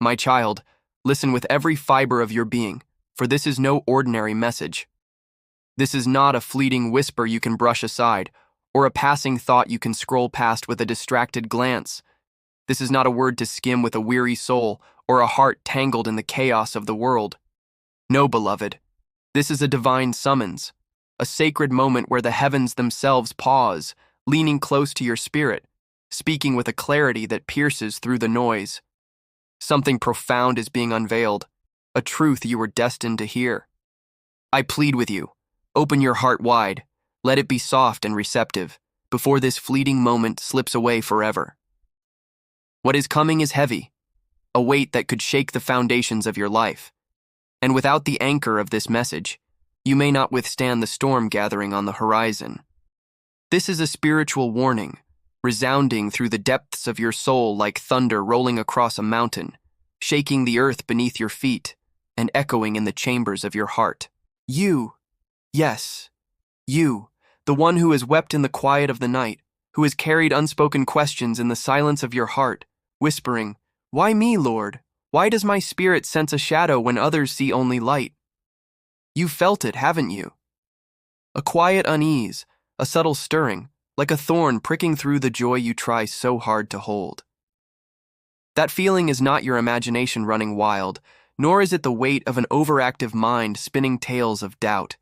My child, listen with every fiber of your being, for this is no ordinary message. This is not a fleeting whisper you can brush aside, or a passing thought you can scroll past with a distracted glance. This is not a word to skim with a weary soul, or a heart tangled in the chaos of the world. No, beloved, this is a divine summons, a sacred moment where the heavens themselves pause, leaning close to your spirit, speaking with a clarity that pierces through the noise. Something profound is being unveiled, a truth you were destined to hear. I plead with you, open your heart wide, let it be soft and receptive, before this fleeting moment slips away forever. What is coming is heavy, a weight that could shake the foundations of your life. And without the anchor of this message, you may not withstand the storm gathering on the horizon. This is a spiritual warning, resounding through the depths of your soul like thunder rolling across a mountain, shaking the earth beneath your feet and echoing in the chambers of your heart. You, yes, you, the one who has wept in the quiet of the night, who has carried unspoken questions in the silence of your heart, whispering, "Why me, Lord? Why does my spirit sense a shadow when others see only light?" You've felt it, haven't you? A quiet unease, a subtle stirring, like a thorn pricking through the joy you try so hard to hold. That feeling is not your imagination running wild, nor is it the weight of an overactive mind spinning tales of doubt.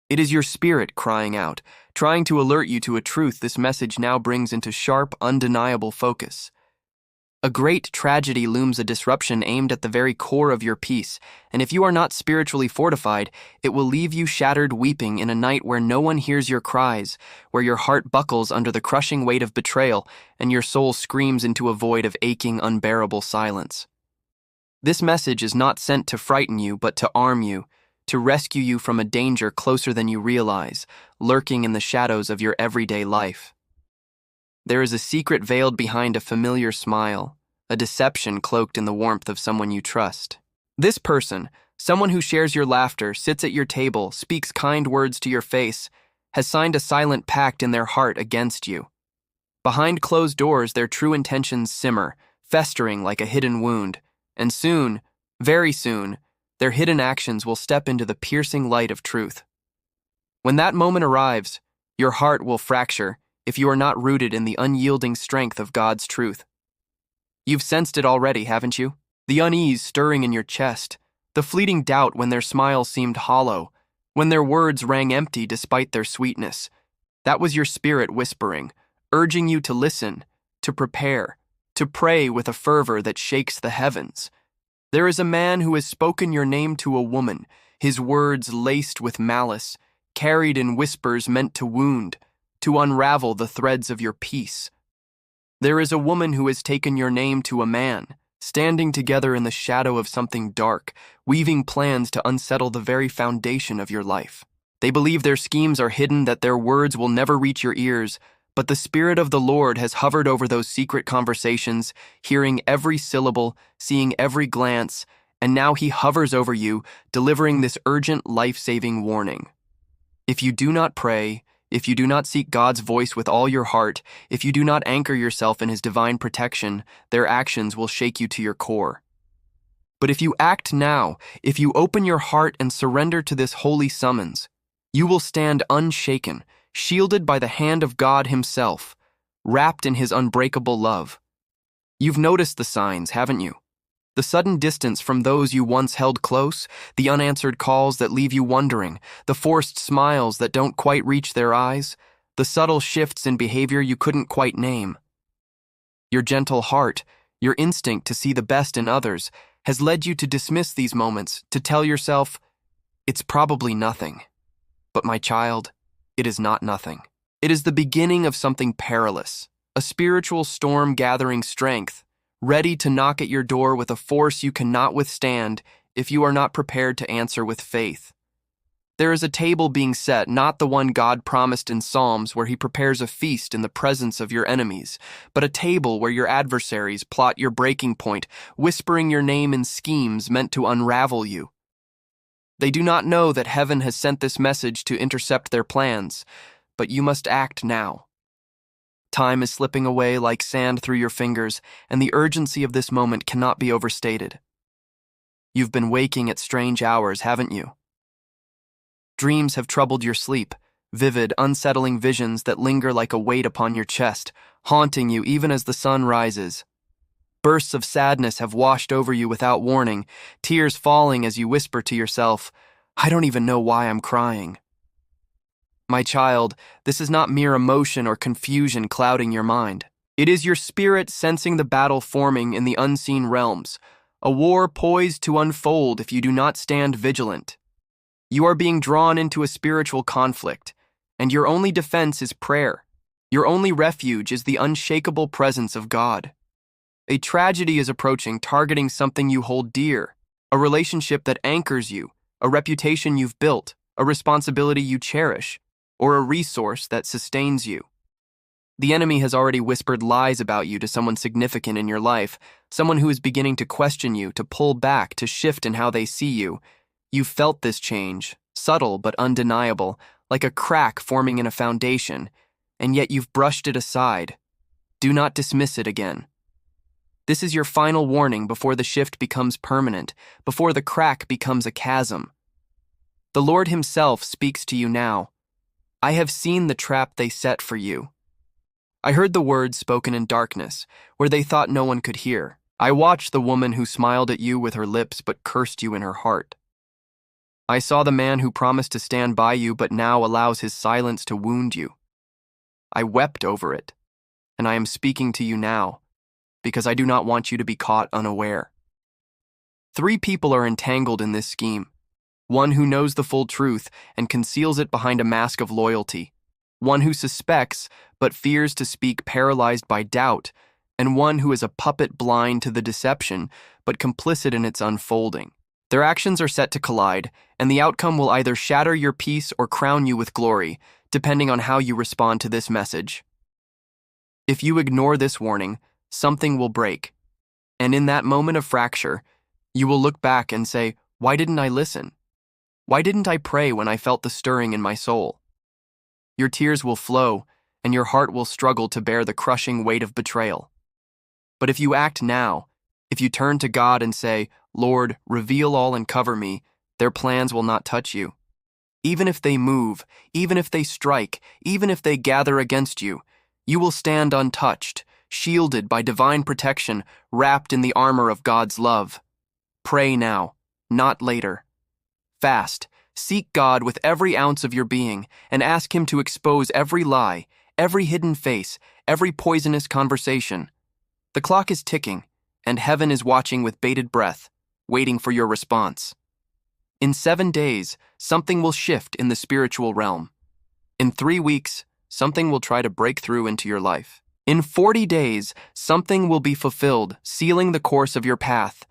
It is your spirit crying out, trying to alert you to a truth this message now brings into sharp, undeniable focus. A great tragedy looms, a disruption aimed at the very core of your peace, and if you are not spiritually fortified, it will leave you shattered weeping in a night where no one hears your cries, where your heart buckles under the crushing weight of betrayal, and your soul screams into a void of aching, unbearable silence. This message is not sent to frighten you, but to arm you, to rescue you from a danger closer than you realize, lurking in the shadows of your everyday life. There is a secret veiled behind a familiar smile, a deception cloaked in the warmth of someone you trust. This person, someone who shares your laughter, sits at your table, speaks kind words to your face, has signed a silent pact in their heart against you. Behind closed doors, their true intentions simmer, festering like a hidden wound, and soon, very soon, their hidden actions will step into the piercing light of truth. When that moment arrives, your heart will fracture if you are not rooted in the unyielding strength of God's truth. You've sensed it already, haven't you? The unease stirring in your chest, the fleeting doubt when their smile seemed hollow, when their words rang empty despite their sweetness. That was your spirit whispering, urging you to listen, to prepare, to pray with a fervor that shakes the heavens. There is a man who has spoken your name to a woman, his words laced with malice, carried in whispers meant to wound, to unravel the threads of your peace. There is a woman who has taken your name to a man, standing together in the shadow of something dark, weaving plans to unsettle the very foundation of your life. They believe their schemes are hidden, that their words will never reach your ears, but the Spirit of the Lord has hovered over those secret conversations, hearing every syllable, seeing every glance, and now he hovers over you, delivering this urgent, life-saving warning. If you do not pray, if you do not seek God's voice with all your heart, if you do not anchor yourself in his divine protection, their actions will shake you to your core. But if you act now, if you open your heart and surrender to this holy summons, you will stand unshaken, shielded by the hand of God himself, wrapped in his unbreakable love. You've noticed the signs, haven't you? The sudden distance from those you once held close, the unanswered calls that leave you wondering, the forced smiles that don't quite reach their eyes, the subtle shifts in behavior you couldn't quite name. Your gentle heart, your instinct to see the best in others, has led you to dismiss these moments, to tell yourself, "It's probably nothing." But my child, it is not nothing. It is the beginning of something perilous, a spiritual storm gathering strength, ready to knock at your door with a force you cannot withstand if you are not prepared to answer with faith. There is a table being set, not the one God promised in Psalms where he prepares a feast in the presence of your enemies, but a table where your adversaries plot your breaking point, whispering your name in schemes meant to unravel you. They do not know that heaven has sent this message to intercept their plans, but you must act now. Time is slipping away like sand through your fingers, and the urgency of this moment cannot be overstated. You've been waking at strange hours, haven't you? Dreams have troubled your sleep, vivid, unsettling visions that linger like a weight upon your chest, haunting you even as the sun rises. Bursts of sadness have washed over you without warning, tears falling as you whisper to yourself, "I don't even know why I'm crying." My child, this is not mere emotion or confusion clouding your mind. It is your spirit sensing the battle forming in the unseen realms, a war poised to unfold if you do not stand vigilant. You are being drawn into a spiritual conflict, and your only defense is prayer. Your only refuge is the unshakable presence of God. A tragedy is approaching, targeting something you hold dear, a relationship that anchors you, a reputation you've built, a responsibility you cherish, or a resource that sustains you. The enemy has already whispered lies about you to someone significant in your life, someone who is beginning to question you, to pull back, to shift in how they see you. You felt this change, subtle but undeniable, like a crack forming in a foundation, and yet you've brushed it aside. Do not dismiss it again. This is your final warning before the shift becomes permanent, before the crack becomes a chasm. The Lord Himself speaks to you now. I have seen the trap they set for you. I heard the words spoken in darkness, where they thought no one could hear. I watched the woman who smiled at you with her lips but cursed you in her heart. I saw the man who promised to stand by you but now allows his silence to wound you. I wept over it, and I am speaking to you now, because I do not want you to be caught unaware. 3 people are entangled in this scheme. One who knows the full truth and conceals it behind a mask of loyalty. One who suspects but fears to speak, paralyzed by doubt. And one who is a puppet blind to the deception but complicit in its unfolding. Their actions are set to collide, and the outcome will either shatter your peace or crown you with glory, depending on how you respond to this message. If you ignore this warning, something will break. And in that moment of fracture, you will look back and say, "Why didn't I listen? Why didn't I pray when I felt the stirring in my soul?" Your tears will flow, and your heart will struggle to bear the crushing weight of betrayal. But if you act now, if you turn to God and say, "Lord, reveal all and cover me," their plans will not touch you. Even if they move, even if they strike, even if they gather against you, you will stand untouched, shielded by divine protection, wrapped in the armor of God's love. Pray now, not later. Fast, seek God with every ounce of your being, and ask Him to expose every lie, every hidden face, every poisonous conversation. The clock is ticking, and heaven is watching with bated breath, waiting for your response. In 7 days, something will shift in the spiritual realm. In 3 weeks, something will try to break through into your life. In 40 days, something will be fulfilled, sealing the course of your path.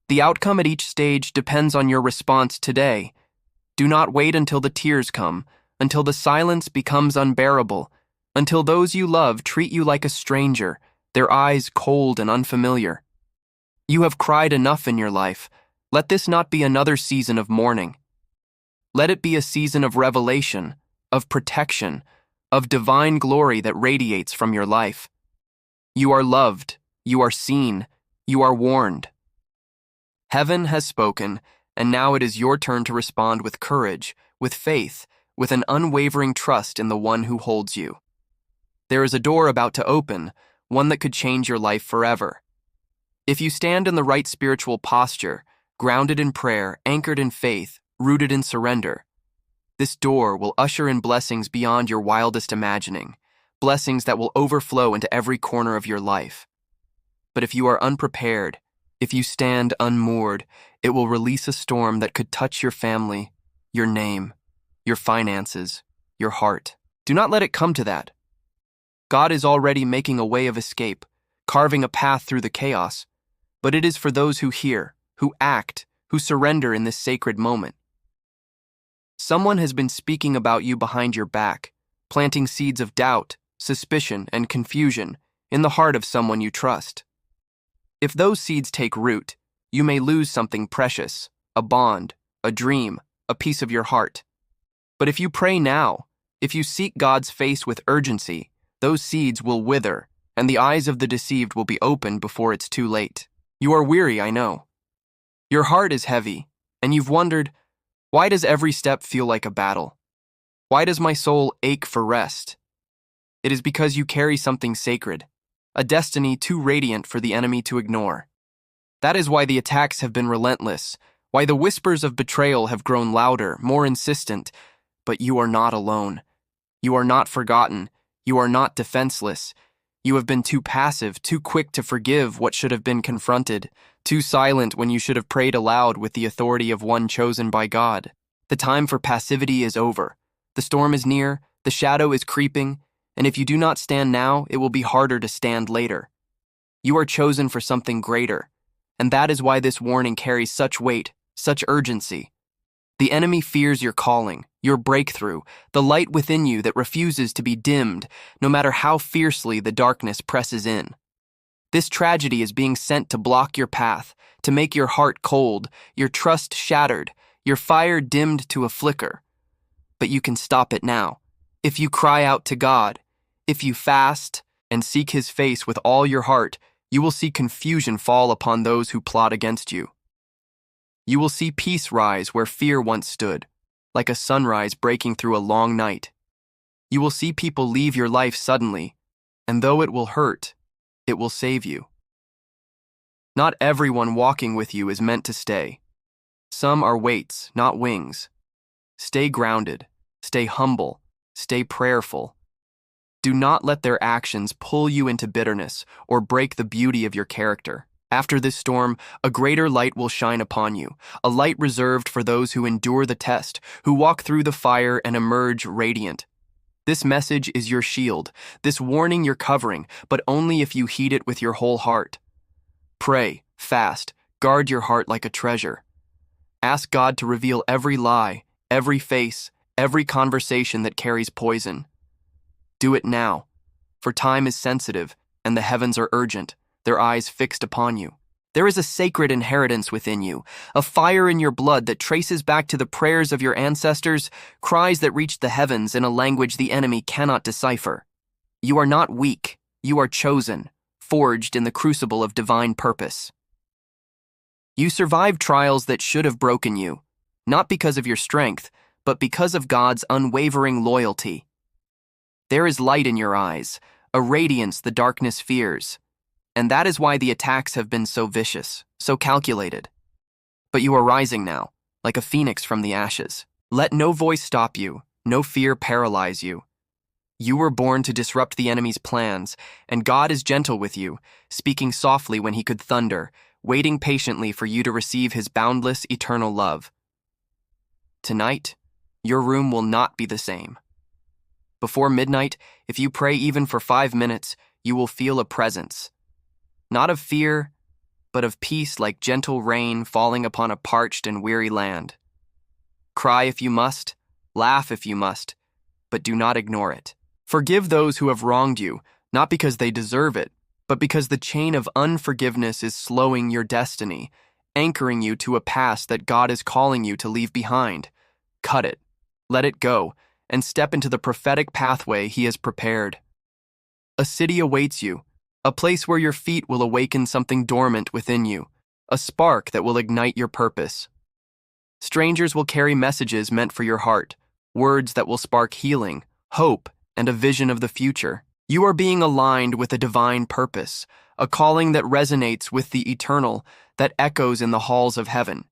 The outcome at each stage depends on your response today. Do not wait until the tears come, until the silence becomes unbearable, until those you love treat you like a stranger, their eyes cold and unfamiliar. You have cried enough in your life. Let this not be another season of mourning. Let it be a season of revelation, of protection, of divine glory that radiates from your life. You are loved, you are seen, you are warned. Heaven has spoken, and now it is your turn to respond with courage, with faith, with an unwavering trust in the one who holds you. There is a door about to open, one that could change your life forever. If you stand in the right spiritual posture, grounded in prayer, anchored in faith, rooted in surrender, this door will usher in blessings beyond your wildest imagining, blessings that will overflow into every corner of your life. But if you are unprepared, if you stand unmoored, it will release a storm that could touch your family, your name, your finances, your heart. Do not let it come to that. God is already making a way of escape, carving a path through the chaos, but it is for those who hear, who act, who surrender in this sacred moment. Someone has been speaking about you behind your back, planting seeds of doubt, suspicion, and confusion in the heart of someone you trust. If those seeds take root, you may lose something precious, a bond, a dream, a piece of your heart. But if you pray now, if you seek God's face with urgency, those seeds will wither, and the eyes of the deceived will be opened before it's too late. You are weary, I know. Your heart is heavy, and you've wondered, why does every step feel like a battle? Why does my soul ache for rest? It is because you carry something sacred, a destiny too radiant for the enemy to ignore. That is why the attacks have been relentless, why the whispers of betrayal have grown louder, more insistent. But you are not alone. You are not forgotten. You are not defenseless. You have been too passive, too quick to forgive what should have been confronted, too silent when you should have prayed aloud with the authority of one chosen by God. The time for passivity is over. The storm is near, the shadow is creeping, and if you do not stand now, it will be harder to stand later. You are chosen for something greater, and that is why this warning carries such weight, such urgency. The enemy fears your calling, your breakthrough, the light within you that refuses to be dimmed, no matter how fiercely the darkness presses in. This tragedy is being sent to block your path, to make your heart cold, your trust shattered, your fire dimmed to a flicker. But you can stop it now. If you cry out to God, if you fast and seek His face with all your heart, you will see confusion fall upon those who plot against you. You will see peace rise where fear once stood, like a sunrise breaking through a long night. You will see people leave your life suddenly, and though it will hurt, it will save you. Not everyone walking with you is meant to stay. Some are weights, not wings. Stay grounded, stay humble, stay prayerful. Do not let their actions pull you into bitterness or break the beauty of your character. After this storm, a greater light will shine upon you, a light reserved for those who endure the test, who walk through the fire and emerge radiant. This message is your shield, this warning your covering, but only if you heed it with your whole heart. Pray, fast, guard your heart like a treasure. Ask God to reveal every lie, every face, every conversation that carries poison. Do it now, for time is sensitive and the heavens are urgent, their eyes fixed upon you. There is a sacred inheritance within you, a fire in your blood that traces back to the prayers of your ancestors, cries that reach the heavens in a language the enemy cannot decipher. You are not weak, you are chosen, forged in the crucible of divine purpose. You survived trials that should have broken you, not because of your strength, but because of God's unwavering loyalty. There is light in your eyes, a radiance the darkness fears. And that is why the attacks have been so vicious, so calculated. But you are rising now, like a phoenix from the ashes. Let no voice stop you, no fear paralyze you. You were born to disrupt the enemy's plans, and God is gentle with you, speaking softly when He could thunder, waiting patiently for you to receive His boundless, eternal love. Tonight, your room will not be the same. Before midnight, if you pray even for 5 minutes, you will feel a presence. Not of fear, but of peace like gentle rain falling upon a parched and weary land. Cry if you must, laugh if you must, but do not ignore it. Forgive those who have wronged you, not because they deserve it, but because the chain of unforgiveness is slowing your destiny, anchoring you to a past that God is calling you to leave behind. Cut it, let it go, and step into the prophetic pathway He has prepared. A city awaits you, a place where your feet will awaken something dormant within you, a spark that will ignite your purpose. Strangers will carry messages meant for your heart, words that will spark healing, hope, and a vision of the future. You are being aligned with a divine purpose, a calling that resonates with the eternal, that echoes in the halls of heaven.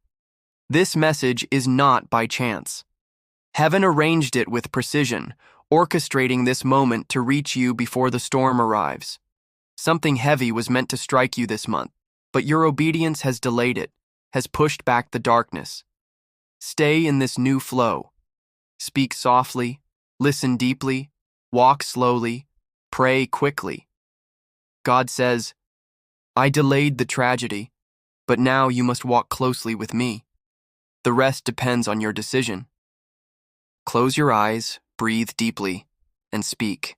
This message is not by chance. Heaven arranged it with precision, orchestrating this moment to reach you before the storm arrives. Something heavy was meant to strike you this month, but your obedience has delayed it, has pushed back the darkness. Stay in this new flow. Speak softly, listen deeply, walk slowly, pray quickly. God says, I delayed the tragedy, but now you must walk closely with me. The rest depends on your decision. Close your eyes, breathe deeply, and speak.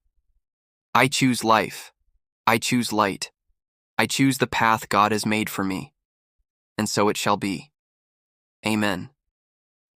I choose life. I choose light. I choose the path God has made for me. And so it shall be. Amen.